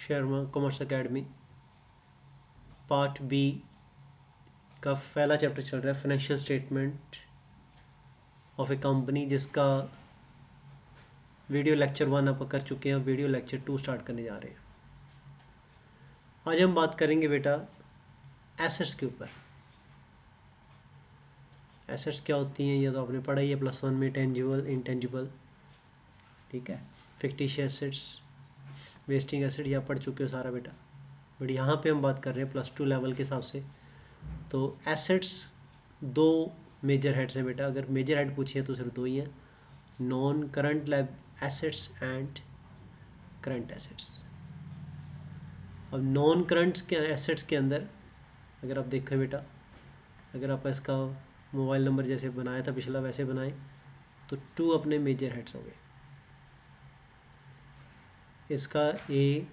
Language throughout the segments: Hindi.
Sharma commerce academy part B का पहला चैप्टर चल रहा है financial statement of a company, जिसका वीडियो लेक्चर 1 आप कर चुके हैं, वीडियो लेक्चर 2 स्टार्ट करने जा रहे हैं। आज हम बात करेंगे बेटा एसेट्स के ऊपर। एसेट्स क्या होती हैं ये तो आपने पढ़ा ही है +1 में, टेंजिबल इंटेंजिबल, ठीक है, फिक्टिशियस एसेट्स, वेस्टिंग एसेट, या पढ़ चुके हो सारा बेटा। बट यहाँ पे हम बात कर रहे हैं +2 लेवल के हिसाब से। तो एसेट्स दो मेजर हेड्स हैं बेटा, अगर मेजर हेड पूछिए तो सिर्फ दो ही हैं, non current assets and current assets. अब नॉन करंट के एसेट्स के अंदर अगर आप देखें बेटा, अगर आप इसका मोबाइल नंबर जैसे बनाया था पिछला वैसे बनाएं तो 2 अपने मेजर हेड्स हो गए। इसका ए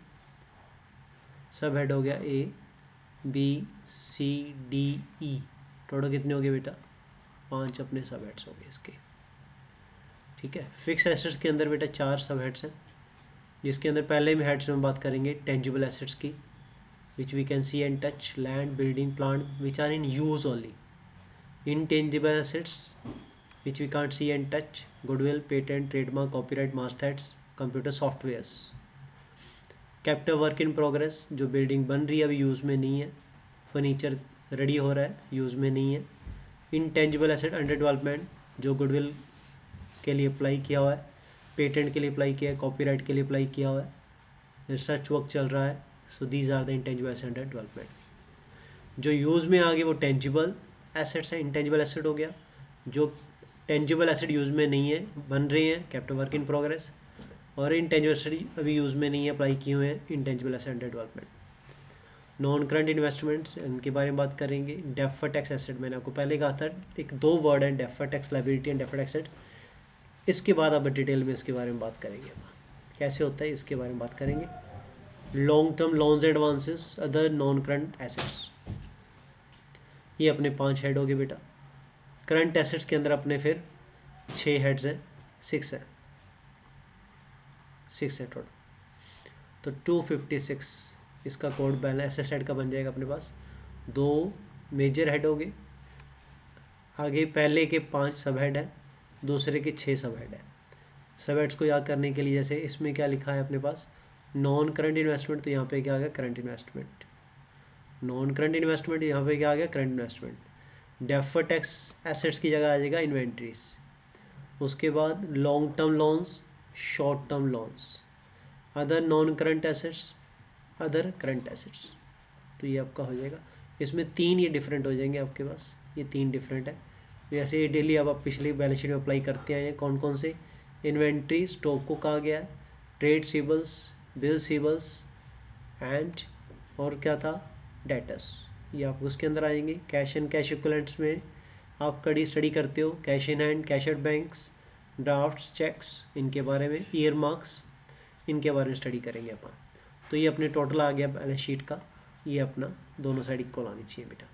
सब हेड हो गया, A B C D E, total कितने हो गए बेटा? 5 अपने सब हेड्स हो गए इसके, ठीक है। फिक्स एसेट्स के अंदर बेटा 4 सब हेड्स हैं, जिसके अंदर पहले में हेड्स में बात करेंगे टेंजिबल एसेट्स की, which we can see and touch, land building plant which are in use only. Intangible assets which we can't see and touch, goodwill, patent, trademark, copyright, masters, computer softwares. Capital work in progress, जो बिल्डिंग बन रही है अभी यूज़ में नहीं है, फर्नीचर रेडी हो रहा है यूज़ में नहीं है। इनटेंजिबल एसेट अंडर डेवलपमेंट, जो गुडविल के लिए अप्लाई किया हुआ है, पेटेंट के लिए अप्लाई किया है, कॉपीराइट के लिए अप्लाई किया हुआ है, रिसर्च वर्क चल रहा है। So these are the intangible asset under development. जो यूज़ में आ गए वो टेंजिबल एसेट्स हैं, इंटेंजिबल एसेट हो गया। जो टेंजिबल एसेट यूज़ में नहीं है, बन रहे हैं, कैपिटल वर्क इन प्रोग्रेस। और इंटेंजिबल एसेट अभी यूज़ में नहीं है, अप्लाई किए हुए हैं, intangible asset under development. Non current investments, इनके बारे में बात करेंगे। डेफर्ड टैक्स एसेट, मैंने आपको पहले कहा था एक 2 वर्ड है, deferred tax liability and deferred asset. इसके बाद आप डिटेल में इसके बारे में बात करेंगे, कैसे होता है इसके बारे में बात करेंगे। Long term loans advances, other non current assets, ये अपने 5 हेड हो गए बेटा। करंट एसेट्स के अंदर अपने फिर 6 हेड्स हैं, 6 है टोटल, तो 256 इसका कोड बैलेंस एसेट हेड का बन जाएगा अपने पास। 2 मेजर हेड हो गए, आगे पहले के 5 सब हेड है, दूसरे के 6 सब हेड है। सब हेड्स को याद करने के लिए जैसे इसमें क्या लिखा है अपने पास, नॉन करंट इन्वेस्टमेंट, तो यहाँ पे क्या आ गया current investment. Non current investment यहाँ पे क्या आ गया current investment. Deferred tax assets की जगह आ जाएगा इन्वेंट्रीज। उसके बाद long term loans, short term loans, other non current assets, other current assets, तो ये आपका हो जाएगा। इसमें 3 ये डिफरेंट हो जाएंगे आपके पास, ये 3 डिफरेंट है। जैसे ये डेली अब आप पिछली बैलेंस शीट में अप्लाई करते आए हैं, कौन कौन से, इन्वेंट्री, स्टॉक को कहा गया है, ट्रेड सीबल्स, बिल सीबल्स एंड और क्या था, डेटर्स, ये आप उसके अंदर आएंगे। कैश एंड कैश इक्विवेलेंट्स में आप कड़ी स्टडी करते हो, cash in hand, cash at banks, drafts, cheques, इनके बारे में, ईयर मार्क्स, इनके बारे में स्टडी करेंगे अपन। तो ये अपने टोटल आ गया बैलेंस शीट का, ये अपना दोनों साइड इक्वल आनी चाहिए बेटा।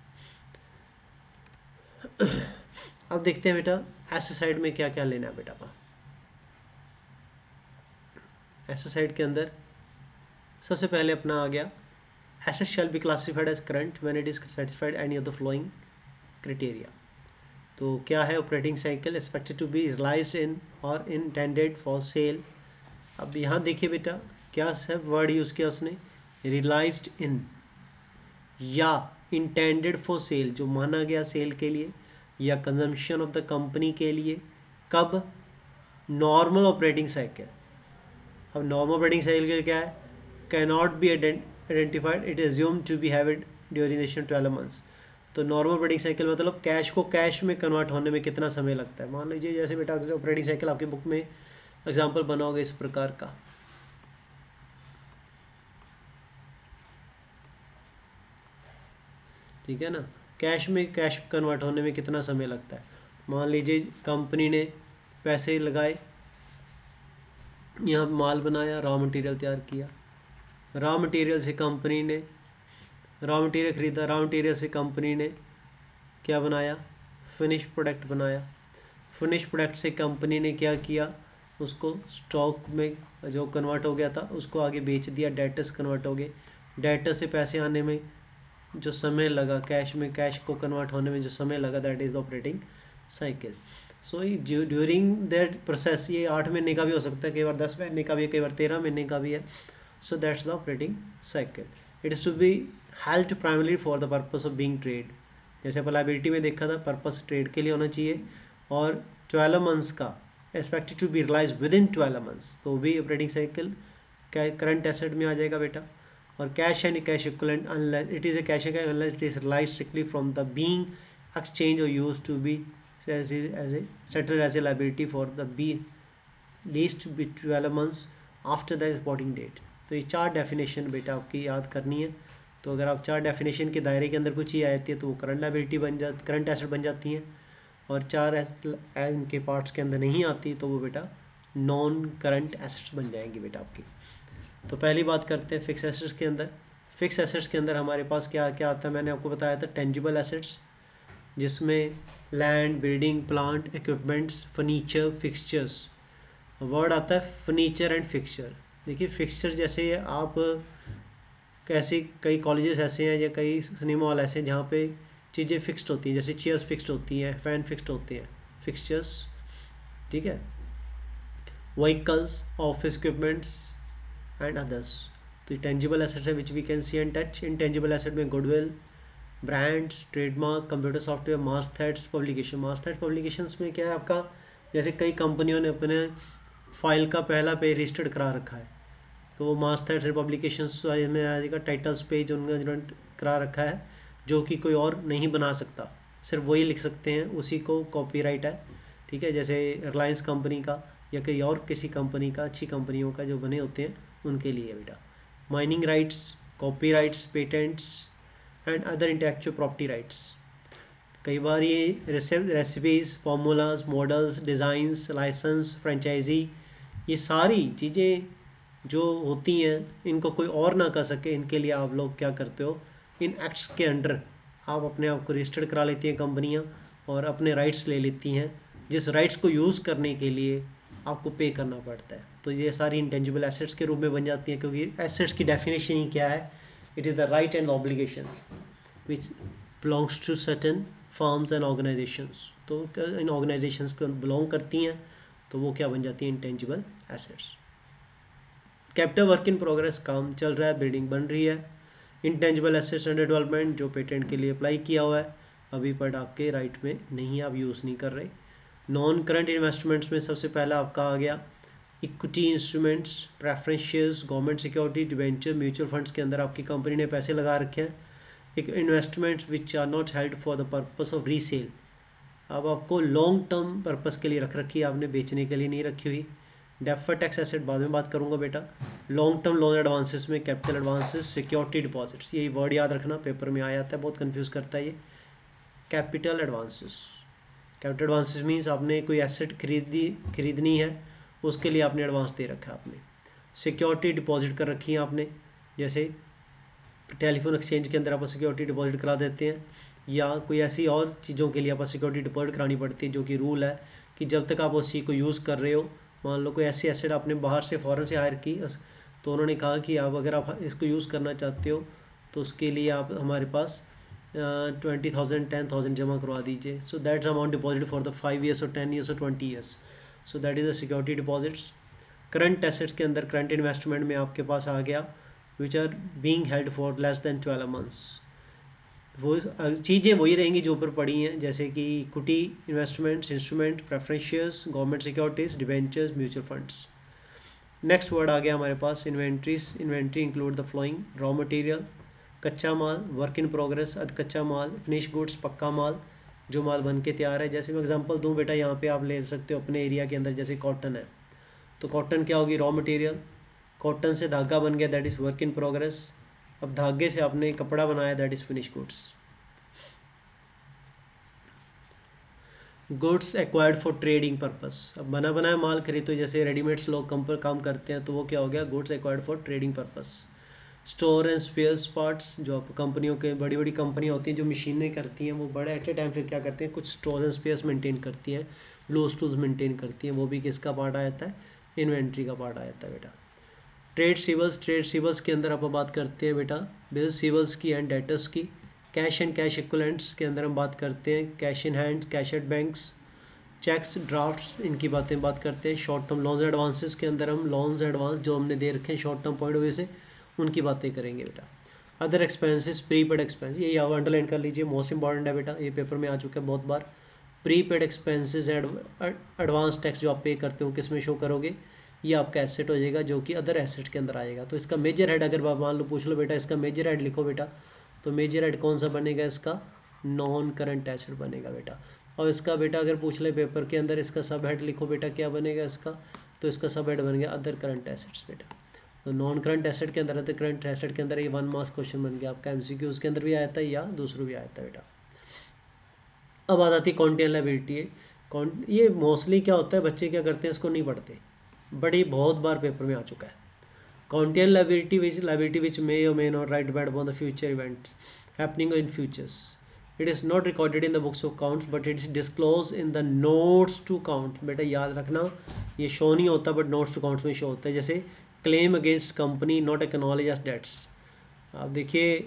अब देखते हैं बेटा ऐसे साइड में क्या क्या लेना है बेटा का। ऐसे साइड के अंदर सबसे पहले अपना आ गया, asset shall be classified as current when it is satisfied any of the following criteria. तो क्या है, operating cycle expected to be realised in और इंटेंडेड फॉर सेल। अब यहाँ देखिए बेटा क्या सब वर्ड यूज़ किया उसने, रियलाइज्ड इन या इंटेंडेड फॉर सेल, जो माना गया सेल के लिए या कंजम्पशन ऑफ द कंपनी के लिए। कब, नॉर्मल ऑपरेटिंग साइकिल। अब नॉर्मल ऑपरेटिंग साइकिल क्या है, can not be identified, it assume to be have it during 12 months. तो नॉर्मल ऑपरेटिंग साइकिल मतलब कैश को कैश में कन्वर्ट होने में कितना समय लगता है। मान लीजिए जैसे बेटा ऑपरेटिंग साइकिल आपकी बुक में एग्जाम्पल बनाओगे इस प्रकार का, ठीक है ना, कैश में कैश कन्वर्ट होने में कितना समय लगता है। मान लीजिए कंपनी ने पैसे लगाए, यहाँ माल बनाया, रॉ मटेरियल तैयार किया, रॉ मटेरियल से कंपनी ने रॉ मटेरियल ख़रीदा, रॉ मटेरियल से कंपनी ने क्या बनाया, फिनिश प्रोडक्ट बनाया, फिनिश प्रोडक्ट से कंपनी ने क्या किया, उसको स्टॉक में जो कन्वर्ट हो गया था उसको आगे बेच दिया, डेटर्स कन्वर्ट हो गए, डेटर से पैसे आने में जो समय लगा, कैश में कैश को कन्वर्ट होने में जो समय लगा, that is the operating cycle. So during that process, ये 8 महीने का भी हो सकता है, कई बार 10 महीने का भी है, कई बार 13 महीने का भी है। So that's the operating cycle. It is to be held primary for the purpose of being trade. जैसे अपन लायबिलिटी में देखा था, पर्पस ट्रेड के लिए होना चाहिए, और 12 मंथ्स का expected to be realise within 12 months, तो भी ऑपरेटिंग साइकिल करंट एसेट में आ जाएगा बेटा। और cash and cash equivalent unless it is a cash and unless it is realise strictly from the being exchange और use to be as a settled as a liability for the be least 12 months after the exporting date. तो ये 4 डेफिनेशन बेटा आपकी याद करनी है। तो अगर आप 4 डेफिनेशन के दायरे के अंदर कुछ ही आ जाती है तो वो करंट लायबिलिटी बन जाती, करंट एसेट बन जाती हैं, और 4 इनके पार्ट्स के अंदर नहीं आती तो वो बेटा नॉन करंट एसेट्स बन जाएंगी बेटा आपकी। तो पहली बात करते हैं फिक्स एसेट्स के अंदर। फिक्स एसेट्स के अंदर हमारे पास क्या क्या आता है, मैंने आपको बताया था टेंजिबल एसेट्स, जिसमें land, building, plant, equipments, furniture, fixtures. Word आता है फर्नीचर एंड फिक्सचर। देखिए फिक्सचर जैसे आप कैसे, कई कॉलेजेस ऐसे हैं या कई सिनेमा हॉल ऐसे हैं जहाँ पे चीज़ें फिक्स्ड होती हैं, जैसे चेयर्स फिक्स्ड होती हैं, फैन फिक्स्ड होते हैं, फिक्सचर्स, ठीक है। Vehicles, office equipments and others. तो टेंजिबल एसेट्स है which we can see and touch. Intangible asset में goodwill, brands, trademark, computer software, mastheads, publication. Masthead publications में क्या है आपका, जैसे कई कंपनियों ने अपने फाइल का पहला पेज रजिस्टर्ड करा रखा है, तो वो मास्टहेड्स और पब्लिकेशंस में आएगा। टाइटल्स पेज उनका जो करा रखा है जो कि कोई और नहीं बना सकता, सिर्फ वही लिख सकते हैं, उसी को कॉपीराइट है, ठीक है। जैसे रिलायंस कंपनी का या कई और किसी कंपनी का, अच्छी कंपनियों का जो बने होते हैं उनके लिए बेटा। Mining rights, copyrights, patents and other intellectual property rights. कई बार ये recipes, formulas, models, designs, licence, franchisee, ये सारी चीज़ें जो होती हैं इनको कोई और ना कर सके, इनके लिए आप लोग क्या करते हो, इन एक्ट्स के अंडर आप अपने आप को रजिस्टर्ड करा लेती हैं कंपनियां, और अपने राइट्स ले लेती हैं, जिस राइट्स को यूज़ करने के लिए आपको पे करना पड़ता है। तो ये सारी इंटेंजिबल एसेट्स के रूप में बन जाती हैं, क्योंकि एसेट्स की डेफिनेशन ही क्या है, it is the right and obligations which belongs to certain firms and organisations. तो इन ऑर्गेनाइजेशंस को बिलोंग करती हैं, तो वो क्या बन जाती हैं, intangible assets. Capital work in progress, काम चल रहा है, बिल्डिंग बन रही है। इंटेंजिबल एसेट्स अंडर डेवलपमेंट, जो पेटेंट के लिए अप्लाई किया हुआ है, अभी बट आपके राइट में नहीं, आप यूज़ नहीं कर रहे। नॉन करंट इन्वेस्टमेंट्स में सबसे पहला आपका आ गया equity instruments, preference shares, government security, debenture, mutual funds के अंदर आपकी कंपनी ने पैसे लगा रखे हैं। एक investments which are not held for the purpose of resale, अब आपको लॉन्ग टर्म पर्पस के लिए रख रखी है, आपने बेचने के लिए नहीं रखी हुई। डेफर्ड टैक्स एसेट बाद में बात करूंगा बेटा। लॉन्ग टर्म लोन एडवांसेस में कैपिटल एडवांसेस, सिक्योरिटी डिपॉजिट्स, यही वर्ड याद रखना, पेपर में आ जाता है, बहुत कंफ्यूज करता है ये। Capital advances, capital advances means आपने कोई एसेट खरीदनी है, उसके लिए आपने एडवांस दे रखा है आपने। सिक्योरिटी डिपॉजिट कर रखी है आपने, जैसे टेलीफोन एक्सचेंज के अंदर आप सिक्योरिटी डिपॉजिट करा देते हैं, या कोई ऐसी और चीज़ों के लिए आप सिक्योरिटी डिपॉजिट करानी पड़ती है, जो कि रूल है कि जब तक आप उस चीज़ को यूज़ कर रहे हो, मान लो कोई ऐसी एसेट आपने बाहर से फॉरेन से हायर की, तो उन्होंने कहा कि आप अगर आप इसको यूज़ करना चाहते हो तो उसके लिए आप हमारे पास 20,000 10,000 जमा करवा दीजिए। So that's amount deposit for the 5 years और 10 ईयर्स और 20 years. So that is the security deposits. Current assets के अंदर करंट इन्वेस्टमेंट में आपके पास आ गया which are being held for less than 12 months. वो चीज़ें वही रहेंगी जो ऊपर पड़ी हैं, जैसे कि equity investments, instrument, preference shares, government securities, debentures, mutual funds. Next word आ गया हमारे पास inventories. Inventory include the following, raw material, कच्चा माल, वर्क इन प्रोग्रेस, अध कच्चा माल, फिनिश गुड्स, पक्का माल, जो माल बन के तैयार है। जैसे मैं एग्जांपल दूं बेटा, यहाँ पे आप ले सकते हो अपने एरिया के अंदर, जैसे कॉटन है, तो कॉटन क्या होगी, रॉ मटेरियल। कॉटन से धागा बन गया, that is work in progress. अब धागे से आपने कपड़ा बनाया, that is finish goods. Goods acquired for trading purpose, अब बना बनाया माल खरीदो, जैसे रेडीमेड्स लोग काम करते हैं, तो वो क्या हो गया, goods acquired for trading purpose. Store and spheres parts, जो कंपनियों के बड़ी बड़ी कंपनियां होती हैं जो मशीनें करती हैं, वो बड़े एट ए टाइम फिर क्या करते हैं, कुछ स्टोर एंड स्पेयर्स मेंटेन करती हैं, लूज टूल्स मेंटेन करती हैं, वो भी किसका पार्ट आ जाता है, इन्वेंट्री का पार्ट आ जाता है बेटा। ट्रेड रिसीवेबल्स के अंदर आप बात करते हैं बेटा बिल रिसीवेबल्स की एंड डेटर्स की। कैश एंड कैश इक्विवेलेंट्स के अंदर हम बात करते हैं cash in hands, cash at banks, cheques, drafts, इनकी बात करते हैं। शॉर्ट टर्म लोन्स एडवांसेस के अंदर हम लोन्स एडवांस जो हमने दे रखे हैं short term point of view से उनकी बातें करेंगे बेटा। अदर एक्सपेंसेस, प्रीपेड एक्सपेंस, ये आप अंडरलाइन कर लीजिए, मोस्ट इंपॉर्टेंट है बेटा, ये पेपर में आ चुका है बहुत बार। प्रीपेड एक्सपेंसेस एडवांस टैक्स जो आप पे करते हो किस में शो करोगे, ये आपका एसेट हो जाएगा जो कि अदर एसेट के अंदर आएगा। तो इसका मेजर हेड अगर आप मान लो पूछ लो बेटा इसका मेजर हेड लिखो बेटा, तो मेजर हेड कौन सा बनेगा, इसका नॉन करंट एसेट बनेगा बेटा। और इसका बेटा अगर पूछ ले पेपर के अंदर इसका सब हेड लिखो बेटा, क्या बनेगा इसका, तो इसका सब हेड बन गया अदर करंट एसेट्स बेटा। तो नॉन करंट एसेट के अंदर अदर करंट एसेट के अंदर ये 1 मार्क्स क्वेश्चन बन गया आपका, एमसीक्यू उसके अंदर भी आया था या दूसरों भी आया था बेटा। अब आ जाती कॉन्टिजेंट लायबिलिटी है। ये मोस्टली क्या होता है बच्चे क्या करते हैं इसको नहीं पढ़ते, बट ये बहुत बार पेपर में आ चुका है। कॉन्टिजेंट लायबिलिटी विच मे और may not right bad upon the future events happening in futures, it is not recorded in the books of counts but it is disclose in the notes to count. बेटा याद रखना ये शो नहीं होता बट नोट्स टू काउंट्स में शो होता है। जैसे claim against company not acknowledge as debts, आप देखिए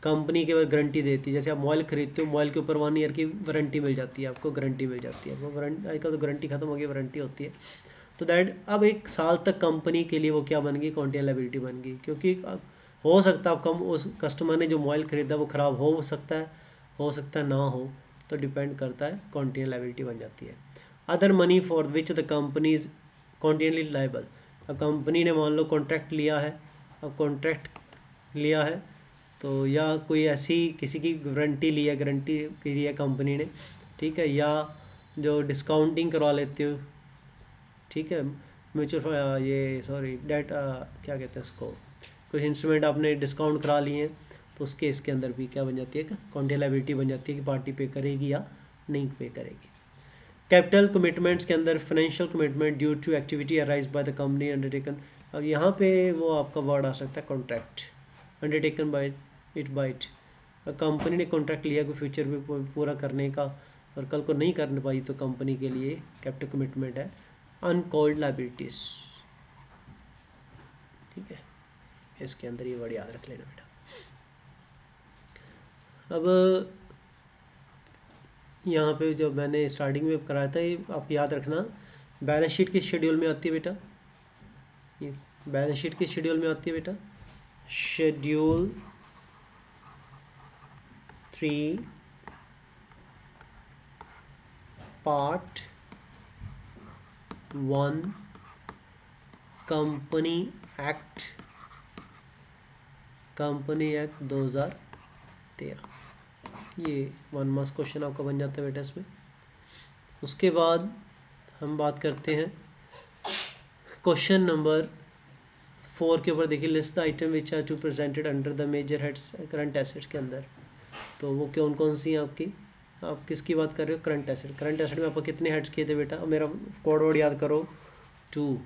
कंपनी के बाद गारंटी देती है, जैसे आप मोबाइल खरीदते हो मोबाइल के ऊपर 1 ईयर की वारंटी मिल जाती है, आपको गारंटी मिल जाती है, आपको वारंटी आजकल तो गारंटी खत्म हो गई वारंटी होती है। तो दैट अब 1 साल तक कंपनी के लिए वो क्या बन गई, कॉन्टिजेंट लायबिलिटी बन गई, क्योंकि हो सकता है कम उस कस्टमर ने जो मोबाइल खरीदा वो ख़राब हो सकता है ना हो, तो डिपेंड करता है, कॉन्टिजेंट लायबिलिटी बन जाती है। Other money for which the company is contingently liable, अब कंपनी ने मान लो कॉन्ट्रैक्ट लिया है, अब कॉन्ट्रैक्ट लिया है तो या कोई ऐसी किसी की गारंटी ली है कंपनी ने, ठीक है, या जो डिस्काउंटिंग करवा लेते हो, ठीक है, म्यूचुअल ये सॉरी डेट क्या कहते हैं इसको, कुछ इंस्ट्रूमेंट आपने डिस्काउंट करा लिए हैं, तो उस केस के अंदर भी क्या बन जाती है, कॉन्टिजेंट लायबिलिटी बन जाती है कि पार्टी पे करेगी या नहीं पे करेगी। कैपिटल कमिटमेंट्स के अंदर financial commitment due to activity arise by the company undertaken, अब यहाँ पे वो आपका वर्ड आ सकता है contract, undertaken by it, company ने कॉन्ट्रैक्ट लिया कि फ्यूचर में पूरा करने का और कल को नहीं कर पाई तो कंपनी के लिए कैपिटल कमिटमेंट है अनकॉल्ड लायबिलिटीज, ठीक है, इसके अंदर ये वर्ड याद रख लेना बेटा। अब यहाँ पे जो मैंने स्टार्टिंग में कराया था ये आप याद रखना, बैलेंस शीट किस शेड्यूल में आती है बेटा, ये बैलेंस शीट किस शेड्यूल में आती है बेटा, शेड्यूल 3 पार्ट 1 कंपनी एक्ट 2013, ये 1 मार्क्स क्वेश्चन आपका बन जाता है बेटा इसमें। उसके बाद हम बात करते हैं क्वेश्चन नंबर 4 के ऊपर, देखिए list the item which are to presented under the major heads current assets के अंदर, तो वो कौन कौन सी हैं आपकी, आप किसकी बात कर रहे हो, करंट एसेट में आपको कितने हेड्स किए थे बेटा, मेरा कोड वर्ड याद करो 2,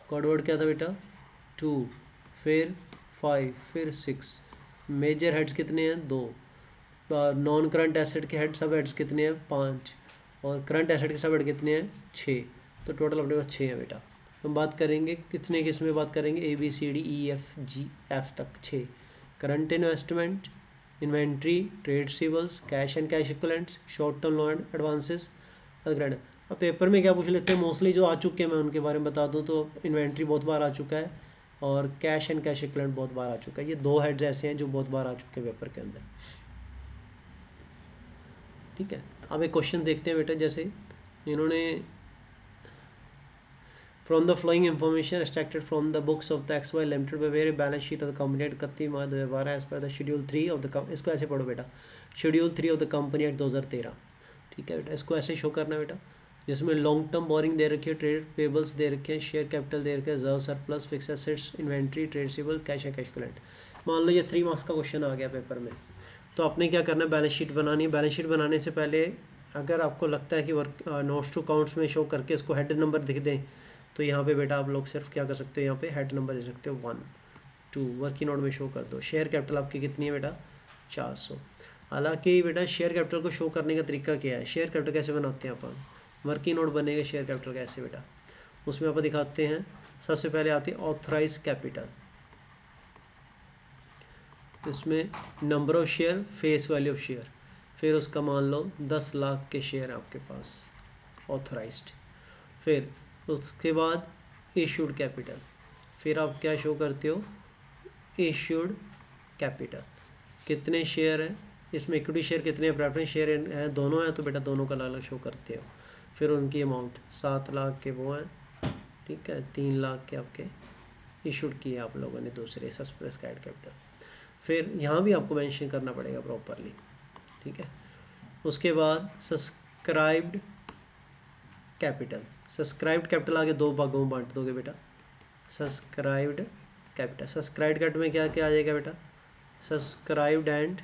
कोड वर्ड क्या था बेटा 2, फिर 5, फिर 6, मेजर हेड्स कितने हैं 2, नॉन करंट एसेट के हेड सब हेड्स कितने हैं 5, और करंट एसेट के सब हेड कितने हैं 6, तो टोटल अपने पास 6 हैं बेटा। हम बात करेंगे कितने किस में बात करेंगे, ABCDEFGF तक 6, current investment, inventory, trade receivables, cash and cash equivalents, short term loan advances, grade. अब पेपर में क्या पूछ लेते हैं मोस्टली जो आ चुके हैं मैं उनके बारे में बता दूं, तो इन्वेंट्री बहुत बार आ चुका है और कैश एंड कैश इक्विवेलेंट बहुत बार आ चुका है, ये 2 हेड्स ऐसे हैं जो बहुत बार आ चुके हैं पेपर के अंदर, ठीक है। अब एक क्वेश्चन देखते हैं बेटा, जैसे इन्होंने from the flowing information extracted from the books of the XY limited by very balance sheet of the company at 31 March 2012 as per the schedule 3 of the, इसको ऐसे पढ़ो बेटा, schedule 3 of the company at 2013, ठीक है बेटा, इसको ऐसे शो करना बेटा, जिसमें लॉन्ग टर्म बोरिंग दे रखी है, ट्रेड पेबल्स दे रखे हैं, शेयर कैपिटल दे रखे हैं, reserve surplus, fix assets, inventory, trade receivable, cash and cash equivalent. मान लो ये 3 मार्क्स का क्वेश्चन आ गया पेपर में, तो आपने क्या करना है, बैलेंस शीट बनानी है। बैलेंस शीट बनाने से पहले अगर आपको लगता है कि वर्क नोट्स टू काउंट्स में शो करके इसको हेड नंबर दिख दें, तो यहाँ पे बेटा आप लोग सिर्फ क्या कर सकते हो, यहाँ पे हेड नंबर दे सकते हो 1 2, वर्किंग नोट में शो कर दो। शेयर कैपिटल आपकी कितनी है बेटा 400। हालांकि बेटा शेयर कैपिटल को शो करने का तरीका क्या है, शेयर कैपिटल कैसे बनाते हैं अपन, वर्किंग नोट बनेगा शेयर कैपिटल का ऐसे बेटा। उसमें आप दिखाते हैं, सबसे पहले आती है ऑथराइज कैपिटल। इसमें number of share, face value of share, फिर उसका मान लो 10 लाख के शेयर आपके पास ऑथराइज्ड। फिर उसके बाद इशूड कैपिटल, फिर आप क्या शो करते हो, इशूड कैपिटल कितने शेयर हैं, इसमें इक्विटी शेयर कितने हैं, प्रेफरेंस शेयर हैं, दोनों हैं तो बेटा दोनों का अलग अलग शो करते हो। फिर उनकी अमाउंट 7 लाख के वो हैं, ठीक है, 3 लाख के आपके इशूड किए आप लोगों ने दूसरे सब्सक्राइब्ड कैपिटल। फिर यहाँ भी आपको मेंशन करना पड़ेगा प्रॉपरली, ठीक है। उसके बाद सब्सक्राइब्ड कैपिटल, सब्सक्राइब्ड कैपिटल आगे दो भागों में बांट दोगे बेटा। सब्सक्राइब्ड कैपिटल, सब्सक्राइब्ड कैपिटल में क्या क्या आ जाएगा बेटा, subscribed and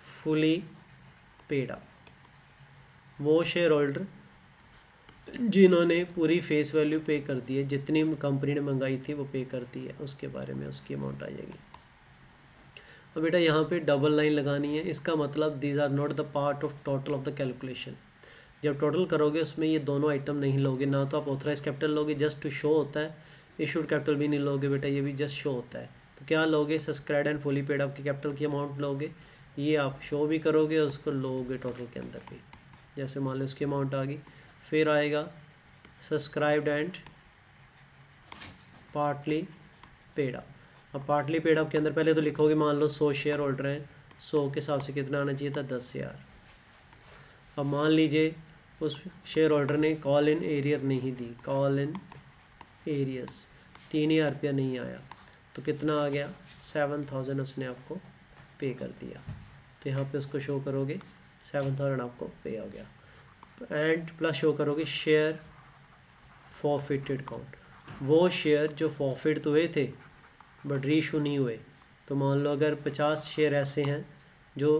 fully paid up, वो शेयर होल्डर जिन्होंने पूरी फेस वैल्यू पे कर दी है, जितनी कंपनी ने मंगाई थी वो पे कर दी है, उसके बारे में उसकी अमाउंट आ जाएगी। अब बेटा यहाँ पे डबल लाइन लगानी है, इसका मतलब these are not the part of total of the calculation. जब टोटल करोगे उसमें ये दोनों आइटम नहीं लोगे, ना तो आप ऑथराइज कैपिटल लोगे, जस्ट टू शो होता है, इशूड कैपिटल भी नहीं लोगे बेटा, ये भी जस्ट शो होता है। तो क्या लोगे, subscribed and fully paid up की कैपिटल की अमाउंट लोगे, ये आप शो भी करोगे और उसको लोगे टोटल के अंदर भी। जैसे मान लो उसकी अमाउंट आ गई, फिर आएगा subscribed and partly paid up. अब पार्टली पेड अप के अंदर पहले तो लिखोगे, मान लो 100 शेयर होल्डर हैं, 100 के हिसाब से कितना आना चाहिए था, 10,000। अब मान लीजिए उस शेयर होल्डर ने कॉल इन एरियर नहीं दी, कॉल इन एरियस 3,000 रुपया नहीं आया, तो कितना आ गया, 7,000 उसने आपको पे कर दिया। तो यहाँ पे उसको शो करोगे 7,000 आपको पे हो गया, एंड प्लस शो करोगे शेयर फॉरफिटेड काउंट, वो शेयर जो फॉरफिट तो हुए थे बट रीइशू नहीं हुए। तो मान लो अगर 50 शेयर ऐसे हैं जो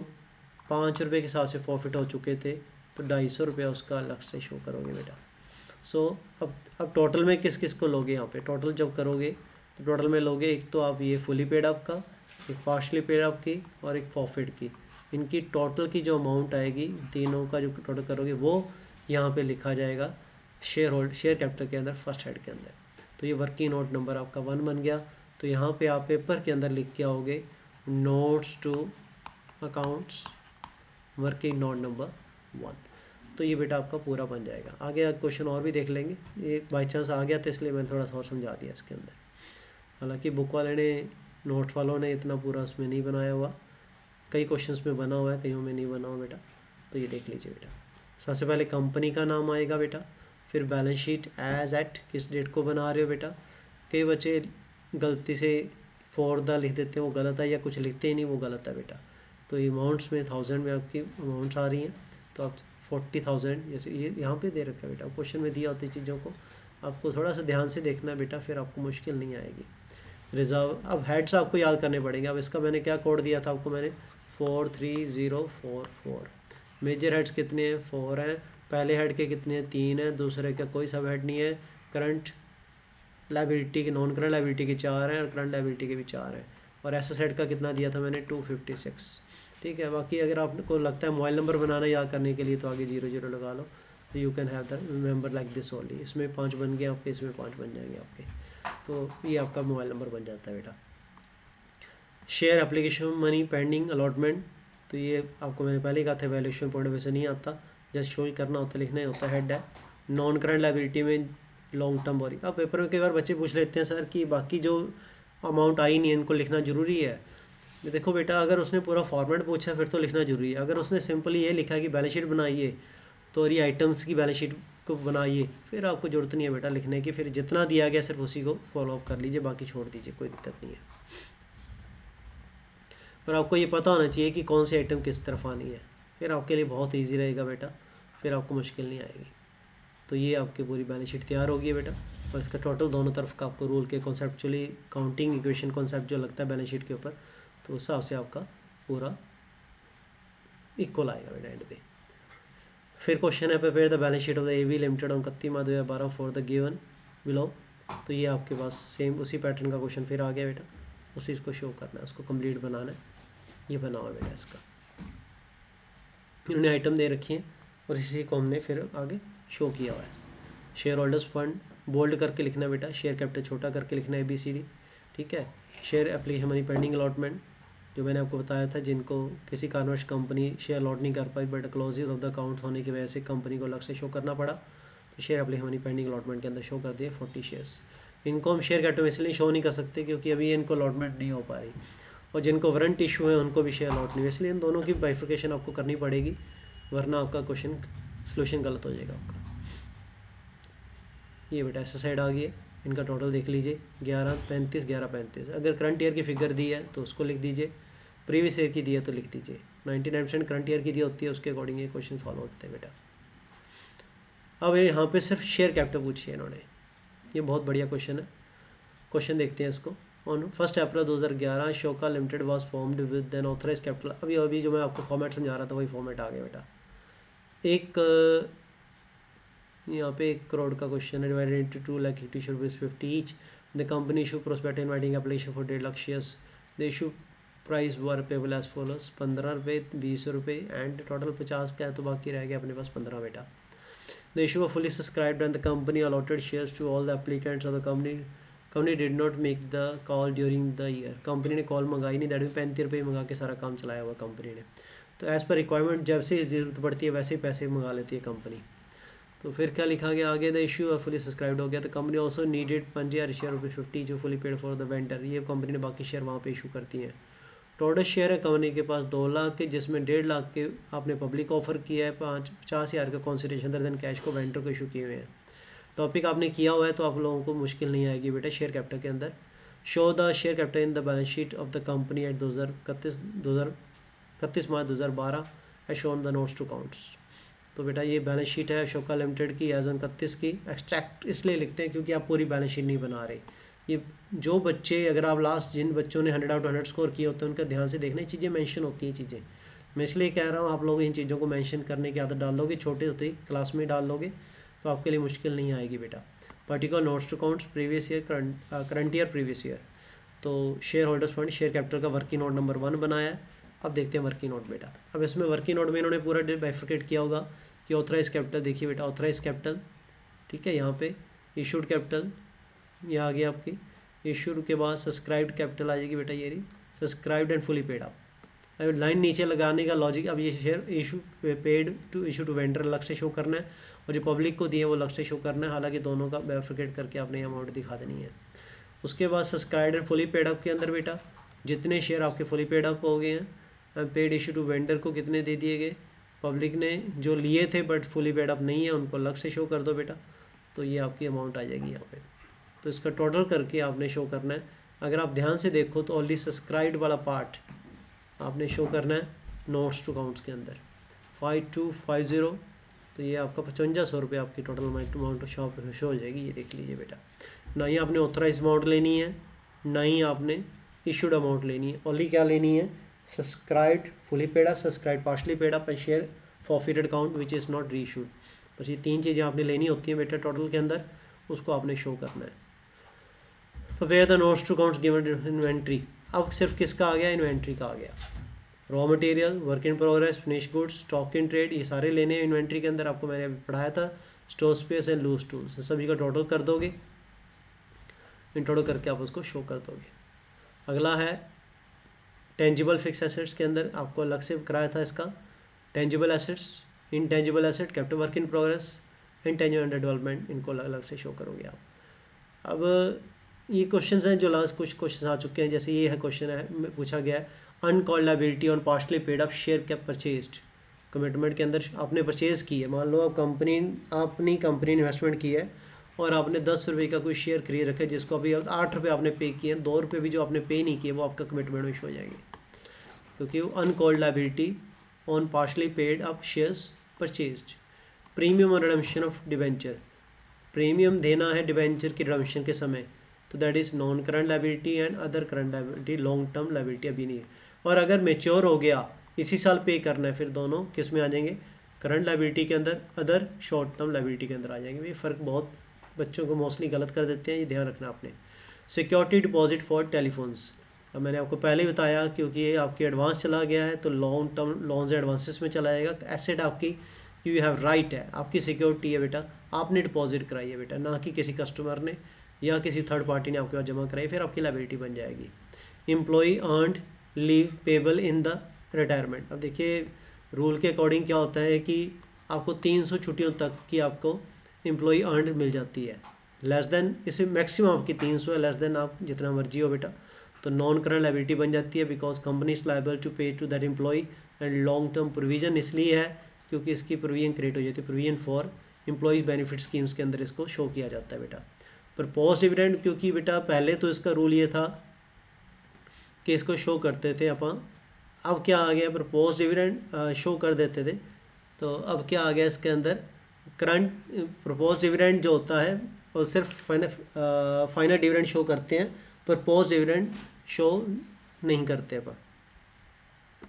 5 रुपये के हिसाब से फॉरफिट हो चुके थे, तो 250 रुपया उसका अलग से शो करोगे बेटा। सो अब टोटल में किस किस को लोगे, यहाँ पे टोटल जब करोगे तो टोटल में लोगे, एक तो आप ये फुली पेड अप का, एक पार्शली पेड अप की और एक फॉरफिट की, इनकी टोटल की जो अमाउंट आएगी तीनों का जो टोटल करोगे वो यहाँ पे लिखा जाएगा शेयर कैपिटल के अंदर फर्स्ट हेड के अंदर। तो ये वर्किंग नोट नंबर आपका 1 बन गया। तो यहाँ पे आप पेपर के अंदर लिख के आओगे notes to accounts working note number 1। तो ये बेटा आपका पूरा बन जाएगा। आगे क्वेश्चन और भी देख लेंगे, ये बाई चांस आ गया था इसलिए मैंने थोड़ा सा और समझा दिया इसके अंदर। हालांकि बुक वाले ने, नोट्स वालों ने इतना पूरा उसमें नहीं बनाया हुआ, कई क्वेश्चंस में बना हुआ है, कईयों में नहीं बना हुआ बेटा। तो ये देख लीजिए बेटा, सबसे पहले कंपनी का नाम आएगा बेटा, फिर बैलेंस शीट एज एट किस डेट को बना रहे हो बेटा। कई बच्चे गलती से फॉर द लिख देते हैं, वो गलत है, या कुछ लिखते ही नहीं, वो गलत है बेटा। तो अमाउंट्स में 1000 में आपकी अमाउंट्स आ रही हैं, तो आप 40,000 जैसे ये यहाँ पे दे रखा है बेटा, क्वेश्चन में दिया होती चीज़ों को आपको थोड़ा सा ध्यान से देखना है बेटा, फिर आपको मुश्किल नहीं आएगी। रिजर्व, अब हेड्स आपको याद करने पड़ेंगे। अब इसका मैंने क्या कोड दिया था आपको, मैंने 43044। मेजर हेड्स कितने हैं, 4 हैं। पहले हेड के कितने हैं, 3 हैं। दूसरे का कोई सब हेड नहीं है। करंट लाइबिलिटी के, नॉन करंट लाइबिलिटी के 4 हैं और करंट लाइबिलिटी के भी 4 हैं। और एसेट हेड का कितना दिया था मैंने, 256। ठीक है, बाकी अगर आपको लगता है मोबाइल नंबर बनाना याद करने के लिए तो आगे 00 लगा लो, तो you can have the remember like this only. इसमें 5 बन गए आपके, इसमें 5 बन जाएंगे आपके, तो ये आपका मोबाइल नंबर बन जाता है बेटा। Share application money pending allotment, तो ये आपको मैंने पहले ही कहा था, वैल्यूएशन पॉइंट वैसे नहीं आता, जस्ट शो ही करना होता, लिखना ही होता, हेड है। नॉन करंट लायबिलिटी में लॉन्ग टर्म बोरिंग, अब पेपर में कई बार बच्चे पूछ लेते हैं सर कि बाकी जो अमाउंट आई नहीं है इनको लिखना ज़रूरी है। देखो बेटा, अगर उसने पूरा फॉर्मेट पूछा फिर तो लिखना जरूरी है। अगर उसने सिंपली ये लिखा कि बैलेंस शीट बनाइए, तो ये आइटम्स की बैलेंस शीट को बनाइए, फिर आपको ज़रूरत नहीं है बेटा लिखने की, फिर जितना दिया गया सिर्फ उसी को फॉलो अप कर लीजिए, बाकी छोड़ दीजिए, कोई दिक्कत नहीं है। पर आपको ये पता होना चाहिए कि कौन सी आइटम किस तरफ आनी है, फिर आपके लिए बहुत ईजी रहेगा बेटा, फिर आपको मुश्किल नहीं आएगी। तो ये आपकी पूरी बैलेंस शीट तैयार होगी है बेटा, और इसका टोटल दोनों तरफ का आपको रूल के कॉन्सेप्चुअली काउंटिंग इक्वेशन कॉन्सेप्ट जो लगता है बैलेंस शीट के ऊपर, तो उस हिसाब से आपका पूरा इक्वल आएगा बेटा एंड पे। फिर क्वेश्चन है prepare the balance sheet of the AB limited on 31/2012 for the given below. तो ये आपके पास सेम उसी पैटर्न का क्वेश्चन फिर आ गया बेटा, उसी को शो करना है, उसको कंप्लीट बनाना है। ये बना हुआ बेटा इसका, इन्होंने आइटम दे रखी है, और इसी को हमने फिर आगे शो किया हुआ है। शेयर होल्डर्स फंड बोल्ड करके लिखना है बेटा, शेयर कैपिटल छोटा करके लिखना है ABCD, ठीक है। Share application money pending allotment जो मैंने आपको बताया था, जिनको किसी कारणवश कंपनी शेयर अलॉट नहीं कर पाई but closing of the account होने की वजह से कंपनी को अलग से शो करना पड़ा, तो share application money pending allotment के अंदर शो कर दिए 40 शेयर्स। इनको हम शेयर कैपिटल इसलिए शो नहीं कर सकते क्योंकि अभी इनको अलॉटमेंट नहीं हो पा रही, और जिनको वारंट इशू है उनको भी शेयर अलॉट नहीं, इसलिए इन दोनों की बाइफिकेशन आपको करनी पड़ेगी, वरना आपका क्वेश्चन सोल्यूशन गलत हो जाएगा आपका। ये बेटा ऐसा साइड आ गई है, इनका टोटल देख लीजिए 1135 1135। अगर करंट ईयर की फिगर दी है तो उसको लिख दीजिए, प्रीवियस ईयर की दी है तो लिख दीजिए। 99% करंट ईयर की दी होती है, उसके अकॉर्डिंग ये क्वेश्चन सॉल्व होते हैं बेटा। अब यहाँ पे सिर्फ शेयर कैपिटल पूछी है इन्होंने, ये बहुत बढ़िया क्वेश्चन है। क्वेश्चन देखते हैं इसको। ऑन 1 अप्रैल 2011 शोका limited was formed with an authorise capital. अभी जो मैं आपको फॉर्मेट समझा रहा था वही फॉर्मेट आ गया बेटा। यहाँ पे 1 करोड़ का क्वेश्चन है, divided into 2 lakh equity share rupees 50 each. The company issue prospect inviting application for 1.5 lakh shares. The issue price were payable as follows, 15 रुपये, 20 रुपये एंड टोटल 50 का है, तो बाकी रह गया अपने पास 15 बेटा। The issue were fully subscribed and the company allotted shares to all the applicants of the company did not make the call during the year. Company ने कॉल मंगाई नहीं, दैट भी 35 रुपये मंगा के सारा काम चलाया हुआ कंपनी ने। तो एज़ पर रिक्वायरमेंट जब से जरूरत पड़ती है वैसे ही पैसे मंगा लेती है कंपनी। तो फिर क्या लिखा गया आगे, द इशू फुली सब्सक्राइब्ड हो गया। तो कंपनी ऑल्सो नीडेड 5000 शेयर ₹50 जो fully paid for the vendor. ये कंपनी ने बाकी शेयर वहाँ पे इशू करती हैं। टोटल शेयर है कंपनी के पास 2 लाख के, जिसमें 1.5 लाख के आपने पब्लिक ऑफर किया है, 50,000 का कॉन्सिडरेशन अदर देन कैश को वेंडर को इशू किए हुए हैं। टॉपिक आपने किया हुआ है तो आप लोगों को मुश्किल नहीं आएगी बेटा शेयर कैपिटल के अंदर। Show the share capital in the balance sheet of the company at 31 March 2012 as shown the notes to accounts. तो बेटा ये बैलेंस शीट है अशोका लिमिटेड की एज ऑन 31 की। एक्सट्रैक्ट इसलिए लिखते हैं क्योंकि आप पूरी बैलेंस शीट नहीं बना रहे। ये जो बच्चे, अगर आप लास्ट जिन बच्चों ने 100 आउट 100 स्कोर किए होते हैं उनका ध्यान से देखना, ये चीज़ें मेंशन होती हैं चीज़ें। मैं इसलिए कह रहा हूँ आप लोग इन चीज़ों को मेंशन करने की आदत डाल लोगे, छोटे होते ही क्लास में डाल लोगे तो आपके लिए मुश्किल नहीं आएगी बेटा। Particular notes to accounts previous year, current year, previous year. तो shareholders fund share capital का वर्किंग नोट नंबर 1 बनाया है। अब देखते हैं वर्किंग नोट बेटा। अब इसमें वर्किंग नोट में इन्होंने पूरा बाइफरकेट किया होगा कि ऑथराइज कैपिटल देखिए बेटा, ऑथराइज कैपिटल, ठीक है। यहाँ पे इशूड कैपिटल ये आ गया आपकी, इशूड के बाद सब्सक्राइब्ड कैपिटल आ जाएगी बेटा, ये रही subscribed and fully paid up. अब लाइन नीचे लगाने का लॉजिक, अब ये share issue paid to issue to vendor अलग से शो करना है और जो पब्लिक को दिए वो अलग से शो करना है, हालांकि दोनों का बाइफरकेट करके आपने अमाउंट दिखा देनी है। उसके बाद subscribed and fully paid up के अंदर बेटा जितने शेयर आपके फुली पेड अप हो गए हैं, पेड इशू टू वेंडर को कितने दे दिए गए, पब्लिक ने जो लिए थे बट फुली पेड अप नहीं है उनको अलग से शो कर दो बेटा। तो ये आपकी अमाउंट आ जाएगी यहाँ पे। तो इसका टोटल करके आपने शो करना है। अगर आप ध्यान से देखो तो ओनली सब्सक्राइब्ड वाला पार्ट आपने शो करना है नोट्स टू अकाउंट्स के अंदर 5250। तो ये आपका 5500 रुपये आपकी टोटल अमाउंट शो हो जाएगी। ये देख लीजिए बेटा, ना ही आपने ऑथराइज अमाउंट लेनी है ना ही आपने इशूड अमाउंट लेनी है, ओनली क्या लेनी है, subscribed fully paid up, subscribed partially paid up and share forfeited account which is not reissued. बस ये 3 चीज़ें आपने लेनी होती हैं बेटा टोटल के अंदर, उसको आपने शो करना है। Prepare the notes to accounts given inventory. अब सिर्फ किसका आ गया, इन्वेंट्री का आ गया। Raw material, work in progress, finish goods, stock in trade, ये सारे लेने हैं इन्वेंट्री के अंदर। आपको मैंने अभी पढ़ाया था store space and loose tools, सभी का टोटल कर दोगे, इन टोटल करके आप उसको शो कर दोगे। अगला है टेंजिबल फिक्स एसेट्स के अंदर आपको अलग से कराया था इसका, tangible assets, intangible asset, capital work in progress, intangible under development, इनको अलग अलग से शो करोगे आप। अब ये क्वेश्चंस हैं जो लास्ट कुछ क्वेश्चन आ चुके हैं, जैसे ये है क्वेश्चन है पूछा गया है uncalled liability on partially paid up share cap purchased. Commitment के अंदर आपने परचेज़ की है, मान लो आप अपनी कंपनी इन्वेस्टमेंट की है और आपने 10 रुपये का कोई शेयर खरीद रखा है जिसको अभी 8 रुपये आपने पे किए हैं, 2 रुपये भी जो आपने पे नहीं किए वो आपका कमिटमेंट में शो हो जाएंगे, क्योंकि वो uncalled liability on partially paid up shares purchased. Premium और रिडम्पशन ऑफ डिबेंचर, प्रीमियम देना है डिबेंचर की रिडम्पशन के समय, तो that is non current liability and other current liability, long term liability अभी नहीं है। और अगर मेच्योर हो गया इसी साल पे करना है, फिर दोनों किस में आ जाएंगे, करंट लायबिलिटी के अंदर, अदर शॉर्ट टर्म लायबिलिटी के अंदर आ जाएंगे। ये फ़र्क बहुत बच्चों को मोस्टली गलत कर देते हैं, ये ध्यान रखना आपने। सिक्योरिटी डिपॉजिट फॉर टेलीफोन्स, अब मैंने आपको पहले ही बताया क्योंकि ये आपकी एडवांस चला गया है तो लॉन्ग टर्म लोन्स एडवांसेस में चला जाएगा। एसेट आपकी यू हैव राइट है, आपकी सिक्योरिटी है बेटा, आपने डिपॉजिट कराई है बेटा, ना कि किसी कस्टमर ने या किसी थर्ड पार्टी ने आपके पास जमा कराई, फिर आपकी लायबिलिटी बन जाएगी। Employee earned leave payable in the retirement. अब देखिए रूल के अकॉर्डिंग क्या होता है कि आपको 300 छुट्टियों तक की आपको एम्प्लॉई अर्नड मिल जाती है। लेस देन, इसे मैक्सिमम आपकी 300 है, लेस देन आप जितना मर्जी हो बेटा, तो नॉन करंट लायबिलिटी बन जाती है, because company is liable to pay to that employee. And long term provision इसलिए है क्योंकि इसकी प्रोविजन क्रिएट हो जाती है, provision for employees benefit schemes के अंदर इसको शो किया जाता है बेटा। प्रपोज डिविडेंड, क्योंकि बेटा पहले तो इसका रूल ये था कि इसको शो करते थे अपन, अब क्या आ गया, प्रपोज डिविडेंड शो कर देते थे, तो अब क्या आ गया इसके अंदर, करंट प्रपोज डिविडेंड जो होता है वो सिर्फ फाइनल डिविडेंड शो करते हैं, प्रपोज डिविडेंड शो नहीं करते अपन।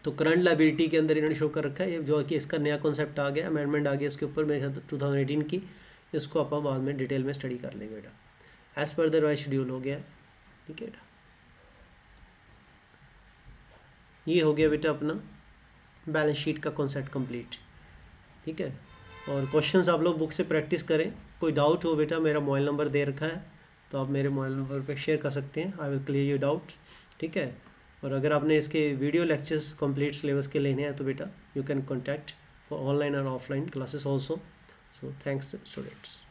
तो करंट लायबिलिटी के अंदर इन्होंने शो कर रखा है, ये जो कि इसका नया कॉन्सेप्ट आ गया, अमेंडमेंट आ गया इसके ऊपर मेरे ख्याल 2018 की, इसको अपन बाद में डिटेल में स्टडी कर लेंगे बेटा। As per the revise schedule हो गया, ठीक है बेटा। ये हो गया बेटा अपना बैलेंस शीट का कॉन्सेप्ट कंप्लीट, ठीक है। और क्वेश्चंस आप लोग बुक से प्रैक्टिस करें, कोई डाउट हो बेटा मेरा मोबाइल नंबर दे रखा है, तो आप मेरे मोबाइल नंबर पे शेयर कर सकते हैं, I will clear your doubts, ठीक है। और अगर आपने इसके वीडियो लेक्चर्स कंप्लीट सिलेबस के लेने हैं तो बेटा you can contact for online और offline classes also. So thanks students.